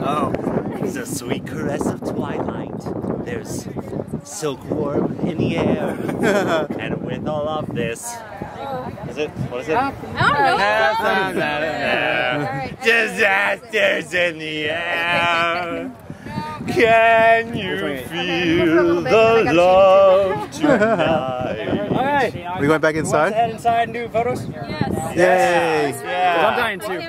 Oh, it's a sweet caress of twilight. There's silkworm in the air. And with all of this, is it? What is it? I don't know. Disasters in the air. Can you feel the love tonight? Alright. We going back inside? Head inside and do photos? Yes. Yay! Yeah. I'm dying too.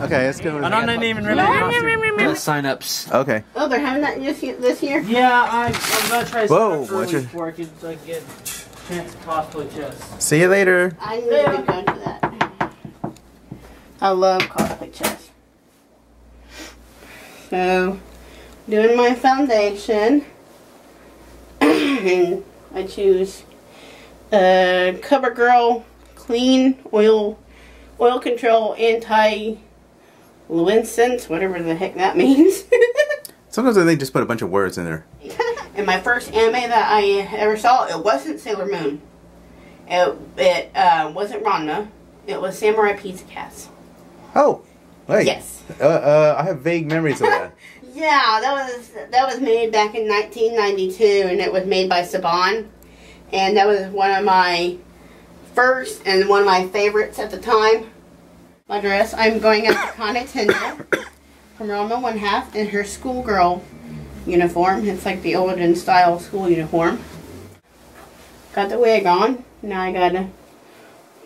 Okay, let's go. And I'm not even really sign-ups. Okay. Oh, they're having that this year? Yeah, I'm gonna try to Whoa, sign up watch early it. before I could like, get a chance to cosplay chess. See you later. I need to go to that. I love cosplay chess. So, doing my foundation, and I choose CoverGirl Clean Oil Control Anti-Luminescence, whatever the heck that means. Sometimes they just put a bunch of words in there. And my first anime that I ever saw, it wasn't Sailor Moon. It wasn't Ranma. It was Samurai Pizza Cats. Oh, wait. Yes. I have vague memories of that. Yeah, that was made back in 1992, and it was made by Saban, and that was one of my first and one of my favorites at the time. My dress, I'm going as Kanetendo from Roma 1/2 in her schoolgirl uniform. It's like the olden style school uniform. Got the wig on. Now I gotta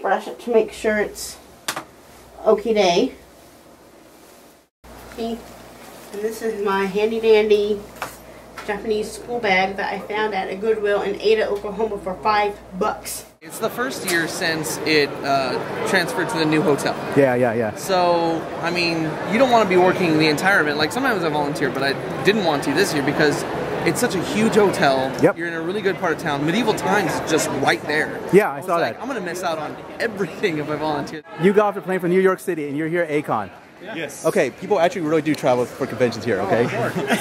brush it to make sure it's okie day. See? And this is my handy dandy Japanese school bag that I found at a Goodwill in Ada, Oklahoma for $5. It's the first year since it transferred to the new hotel. Yeah. So, I mean, you don't want to be working the entire event. Like, sometimes I volunteer, but I didn't want to this year because it's such a huge hotel. Yep. You're in a really good part of town. Medieval Times is just right there. Yeah, I saw that. I'm going to miss out on everything if I volunteer. You got off the plane from New York City, and you're here at A-kon. Yes. Okay, people actually really do travel for conventions here, okay?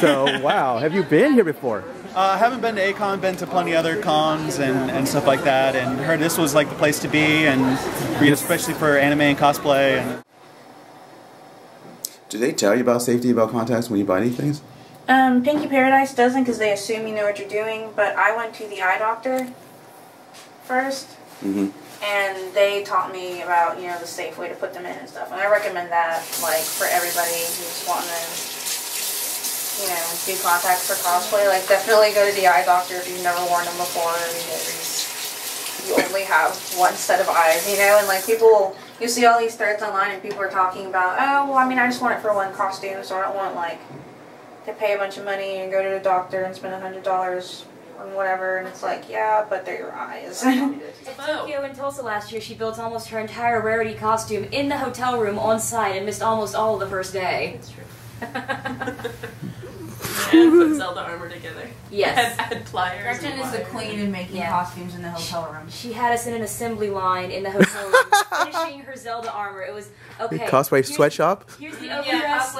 So, wow. Have you been here before? I haven't been to A-kon, been to plenty other cons and stuff like that, and heard this was like the place to be, and especially for anime and cosplay. And Do they tell you about safety, about contacts when you buy these things? Pinky Paradise doesn't because they assume you know what you're doing, but I went to the eye doctor first. Mm-hmm. And they taught me about, you know, the safe way to put them in and stuff. And I recommend that, like, for everybody who's wanting to, you know, do contacts for cosplay. Like, definitely go to the eye doctor if you've never worn them before. Because you only have one set of eyes, you know? And, like, people, you see all these threads online and people are talking about, oh, well, I mean, I just want it for one costume, so I don't want, like, to pay a bunch of money and go to the doctor and spend $100 and whatever, and it's like, yeah, but they're your eyes. At Tokyo and Tulsa last year, she built almost her entire Rarity costume in the hotel room on site and missed almost all of the first day. That's true. And put Zelda armor together. Yes. And pliers. Gretchen is the queen in making costumes in the hotel room. She had us in an assembly line in the hotel room, finishing her Zelda armor. It was okay. Cosplay sweatshop? Here's the dress.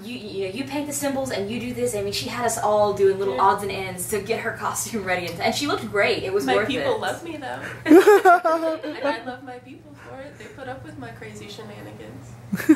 You paint the symbols and you do this. I mean, she had us all doing little odds and ends to get her costume ready, and she looked great. It was worth it. My people love me though, and I love my people for it. They put up with my crazy shenanigans.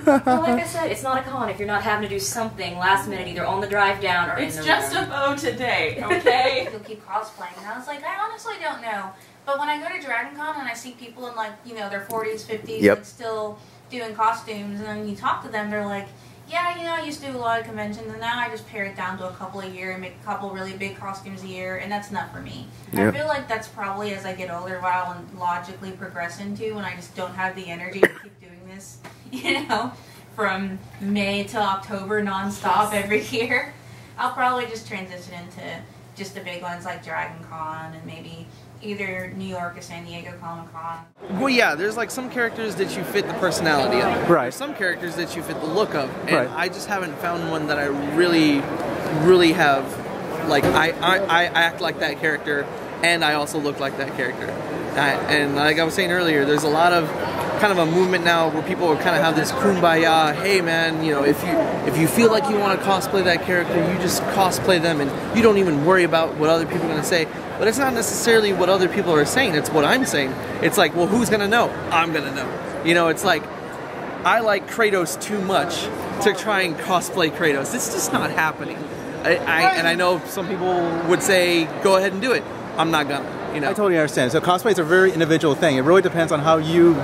Well, like I said, it's not a con if you're not having to do something last minute, either on the drive down or it's in the just room. a bow today, okay? You'll keep cosplaying, and I was like, I honestly don't know. But when I go to Dragon Con and I see people in, like, you know, their 40s, 50s, Yep. like, still doing costumes, and then you talk to them, they're like, yeah, you know, I used to do a lot of conventions, and now I just pare it down to a couple a year and make a couple really big costumes a year, and that's enough for me. Yep. I feel like that's probably as I get older what I'll logically progress into when I just don't have the energy to keep doing this, you know, from May to October nonstop every year. I'll probably just transition into just the big ones like Dragon Con and maybe either New York or San Diego Comic-Con. Well, yeah, there's like some characters that you fit the personality of. Right. There's some characters that you fit the look of. And Right. I just haven't found one that I really have, like, I act like that character and I also look like that character. And like I was saying earlier, there's a lot of kind of a movement now where people kind of have this kumbaya, hey man, you know, if you feel like you want to cosplay that character, you just cosplay them and you don't even worry about what other people are going to say. But it's not necessarily what other people are saying, it's what I'm saying. It's like, well, who's going to know? I'm going to know. You know, it's like, I like Kratos too much to try and cosplay Kratos. It's just not happening. I know some people would say, go ahead and do it. I'm not gonna, you know. I totally understand. So cosplay is a very individual thing. It really depends on how your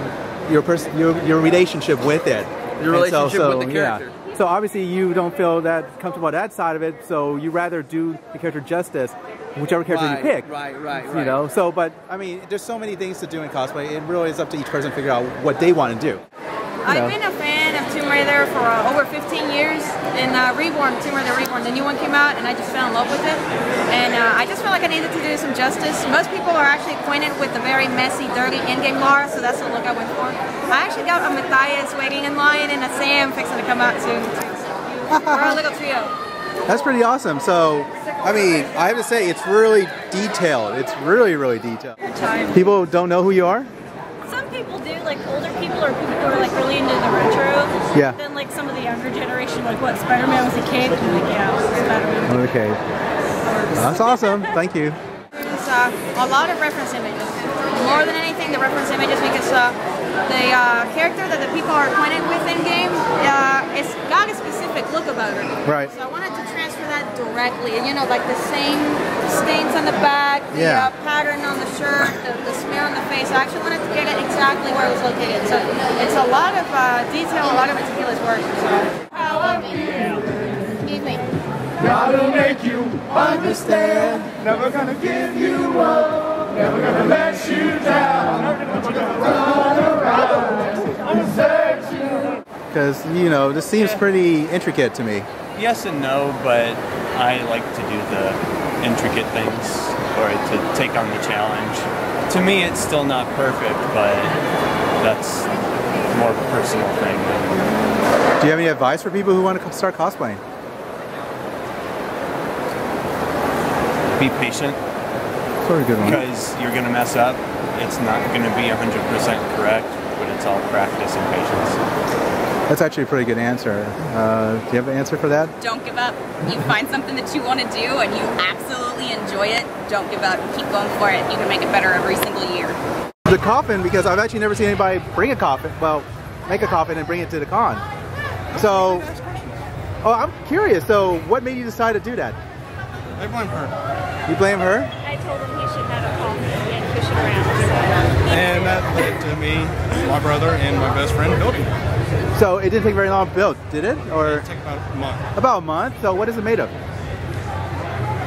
relationship with it. Your relationship with the character. Yeah. So obviously you don't feel that comfortable that side of it, so you rather do the character justice, whichever character you pick. Right. You know, so, but I mean, there's so many things to do in cosplay. It really is up to each person to figure out what they want to do. I've been a fan of Tomb Raider for over 15 years, and Tomb Raider Reborn, the new one came out, and I just fell in love with it. And I just felt like I needed to do some justice. Most people are actually acquainted with the very messy, dirty in-game lore, so that's the look I went for. I actually got a Matthias waiting in line, and a Sam fixing to come out soon. We're a little trio. That's pretty awesome. So, I mean, I have to say, it's really detailed. It's really, really detailed. People don't know who you are? Some people do, like older people or people who are like really into the retro. Yeah. Then like some of the younger generation, like what, Spider-Man was a kid? Like, yeah, Spider-Man. Okay. That's awesome. Thank you. It's a lot of reference images. More than anything, the reference images, because the character that the people are acquainted with in game, it's got a specific look about her. Right. So I wanted to transfer that directly. You know, like the same stains on the back, the pattern on the shirt, the smear on the face. I actually wanted to get it exactly where it was located. So it's a lot of detail, a lot of meticulous work. So. Excuse me. Gotta make you understand. Never gonna give you up. Never gonna let you down. Never gonna run around and search you. Because, you know, this seems pretty intricate to me. Yes and no, but I like to do the intricate things or to take on the challenge. To me, it's still not perfect, but that's more of a personal thing. Do you have any advice for people who want to start cosplaying? Be patient. Sort of good one. Because you're going to mess up. It's not going to be 100% correct, but it's all practice and patience. That's actually a pretty good answer. Do you have an answer for that? Don't give up. You find something that you want to do and you absolutely enjoy it, don't give up. Keep going for it. You can make it better every single year. The coffin, because I've actually never seen anybody bring a coffin, well, make a coffin and bring it to the con. So, I'm curious. So, what made you decide to do that? I blame her. You blame her? I told him he should have a coffin and push it around. So. And that led to me, my brother, and my best friend building it. So it didn't take very long to build, did it? Or it took about a month. About a month? So what is it made of?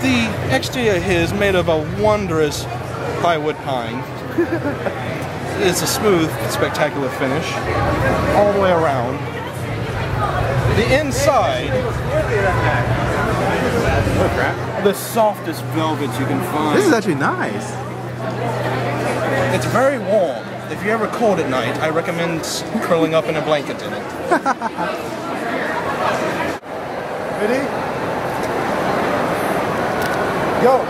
The exterior here is made of a wondrous plywood pine. It's a smooth, spectacular finish all the way around. The inside, the softest velvet you can find. This is actually nice. It's very warm. If you're ever cold at night, I recommend curling up in a blanket in it. Ready? Go!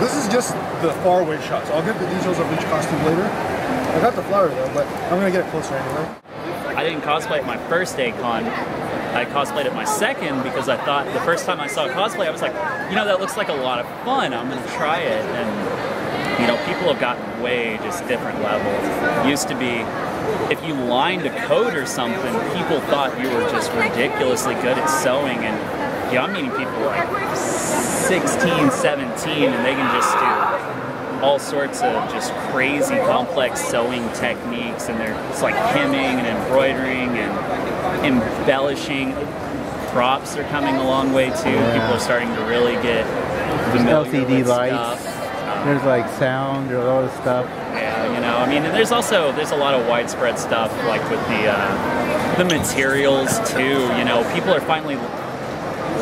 This is just the far away shot, so I'll get the details of each costume later. I got the flower though, but I'm gonna get it closer anyway. I didn't cosplay at my first A-kon. I cosplayed at my second because I thought the first time I saw cosplay, I was like, you know, that looks like a lot of fun. I'm gonna try it. And you know, people have gotten way just different levels. It used to be, if you lined a coat or something, people thought you were just ridiculously good at sewing. And yeah, I'm meeting people like 16, 17, and they can just do all sorts of just crazy complex sewing techniques, and it's like hemming and embroidering and embellishing. Props are coming a long way too. Yeah. People are starting to really get familiar LCD with lights. Stuff. There's like sound, there's all this stuff. Yeah, you know, I mean, and there's a lot of widespread stuff like with the materials too. You know, people are finally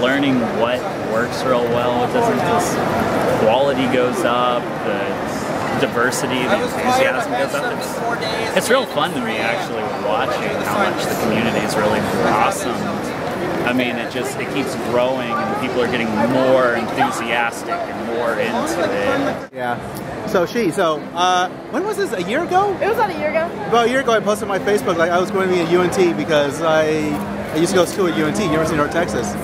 learning what works real well. It doesn't just quality goes up, the diversity, the enthusiasm goes up. It's real fun to me actually watching how much the community is really blossomed. I mean, it keeps growing, and people are getting more enthusiastic and more into it. Yeah. So when was this? A year ago? It was about a year ago. About a year ago, I posted on my Facebook like I was going to be at UNT because I used to go to school at UNT, University of North Texas.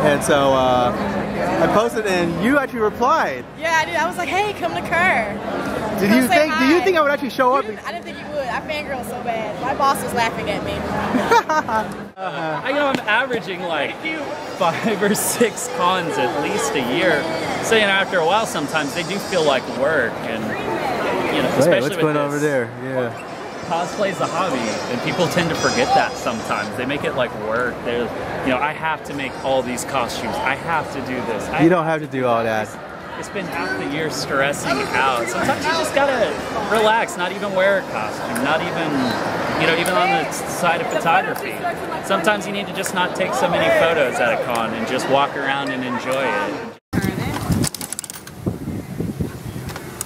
And so I posted and you actually replied. Yeah, I did. I was like, hey, come to Kerr. Do you think I would actually show up? I didn't think you would. I fangirl so bad. My boss was laughing at me. I know I'm averaging like 5 or 6 cons at least a year. So after a while, sometimes they do feel like work, and especially what's with going this. over there? Yeah. Cosplay is a hobby, and people tend to forget that sometimes. They make it like work. They're, I have to make all these costumes. I have to do this. You don't have to do all that. I spend half the year stressing out. Sometimes you just gotta relax, not even wear a costume, not even, even on the side of photography. Sometimes you need to just not take so many photos at a con and just walk around and enjoy it.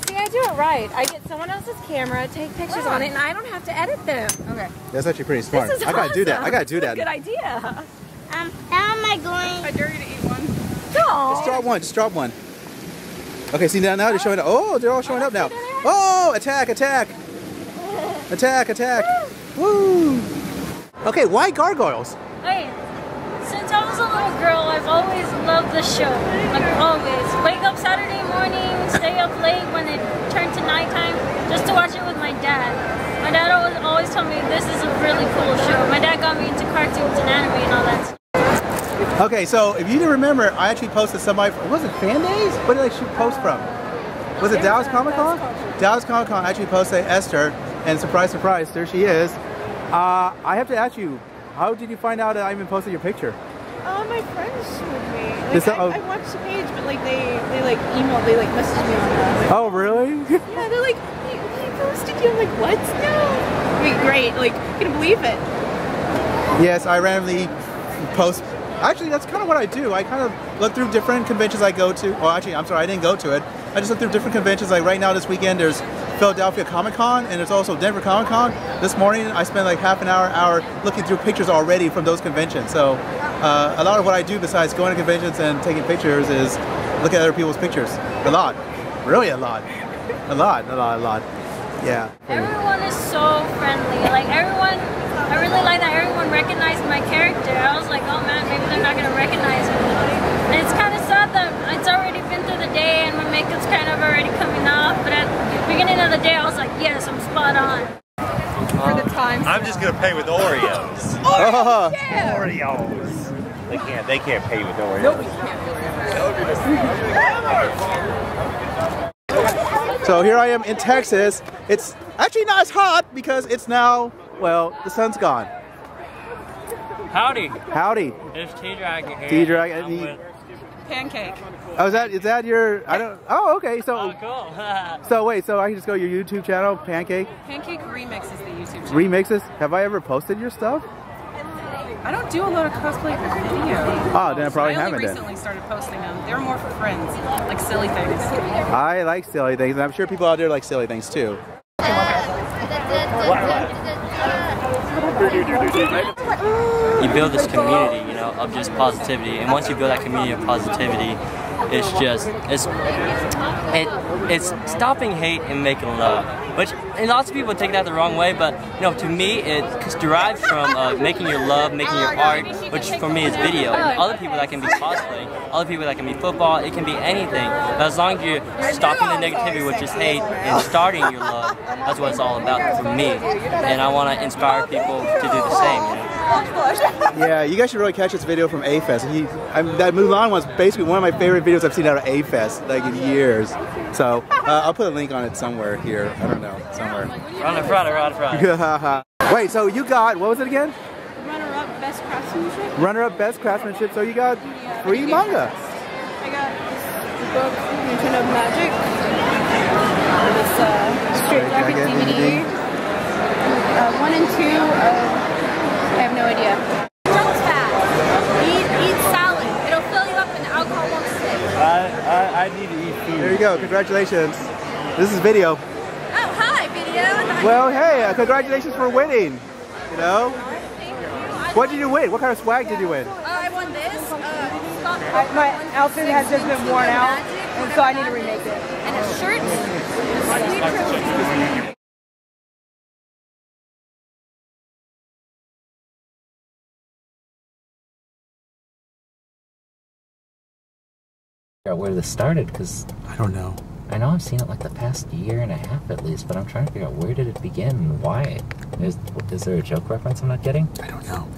See, I do it right. I get someone else's camera, take pictures on it, and I don't have to edit them. Okay. That's actually pretty smart. This is I gotta do that. awesome. I gotta do that. Good idea. How am I going? I dare you to eat one. Just drop one. Just drop one. Okay, see now they're showing up. Oh, they're all showing up now. Oh, attack, attack. Attack, attack. Woo. Okay, why gargoyles? Hey, since I was a little girl, I've always loved the show. Like always. Wake up Saturday morning, stay up late when it turned to nighttime, just to watch it with my dad. My dad always told me this is a really cool show. My dad got me into cartoons and anime and all that stuff. Okay, so if you didn't remember, I actually posted somebody, was it Fan Days? What did I shoot post from? Was it Dallas Comic Con? Dallas Comic Con actually posted Esther, and surprise, surprise, there she is. I have to ask you, how did you find out that I even posted your picture? My friends showed me. Like, I watched the page, but like they emailed, they messaged me on that. Oh, really? Yeah, they're like, he posted you. I'm like, what? No. Wait, great. Like, I can't believe it. Yes, I randomly post. Actually, that's kind of what I do. I kind of look through different conventions I go to. Well, actually, I'm sorry, I didn't go to it. I just look through different conventions. Like right now, this weekend, there's Philadelphia Comic Con, and there's also Denver Comic Con. This morning, I spent like half an hour looking through pictures already from those conventions. So a lot of what I do besides going to conventions and taking pictures is look at other people's pictures. A lot. Really a lot. A lot. Yeah. Everyone is so friendly. Like everyone, I really like that everyone recognized my character. I was like, oh man, maybe they're not gonna recognize me. And it's kind of sad that it's already been through the day and my makeup's kind of already coming off. But at the beginning of the day, I was like, yes, I'm spot on. For the time. I'm just gonna pay with Oreos. Oreos! Yeah. Oreos. They can't pay with Oreos. Nobody can. So here I am in Texas. It's actually not as hot because it's now, well, the sun's gone. Howdy. Howdy. It's T-Dragon here. T-Dragon. Pancake. Oh, is that your? I don't. Oh, okay. So. Oh, cool. So wait. So I can just go to your YouTube channel, Pancake. Pancake Remix is the YouTube channel. Remixes. Have I ever posted your stuff? I don't do a lot of cosplay videos. Oh, then I probably haven't. I only recently started posting them. They were more for friends, like silly things. I like silly things, and I'm sure people out there like silly things too. You build this community, of just positivity, and once you build that community of positivity, it's stopping hate and making love. And lots of people take that the wrong way, but to me it derives from making your love, making your art, which for me is video. And other people that can be cosplay, other people that can be football, it can be anything. But as long as you're stopping the negativity, which is hate, and starting your love, that's what it's all about for me. And I want to inspire people to do the same. Yeah, you guys should really catch this video from A-Fest. That Mulan was basically one of my favorite videos I've seen out of A-Fest, like in years. So I'll put a link on it somewhere here. I don't know, somewhere. Run the front. Wait, so you got, what was it again? Runner-up Best Craftsmanship. Runner-up Best Craftsmanship. So you got free manga. I got the book Nintendo Magic. This straight jacket DVD. 1 and 2 I have no idea. Don't fast. Eat salad. It'll fill you up and alcohol won't stay. I need to eat food. There you go. Congratulations. This is video. Oh, hi, video. Well, hey, congratulations for winning. What did you win? What kind of swag did you win? I won this. My outfit has just been worn out, and so I need to remake it. And a shirt. Where this started, because I don't know. I know I've seen it like the past year and a half at least, but I'm trying to figure out where did it begin and why. Is there a joke reference I'm not getting? I don't know.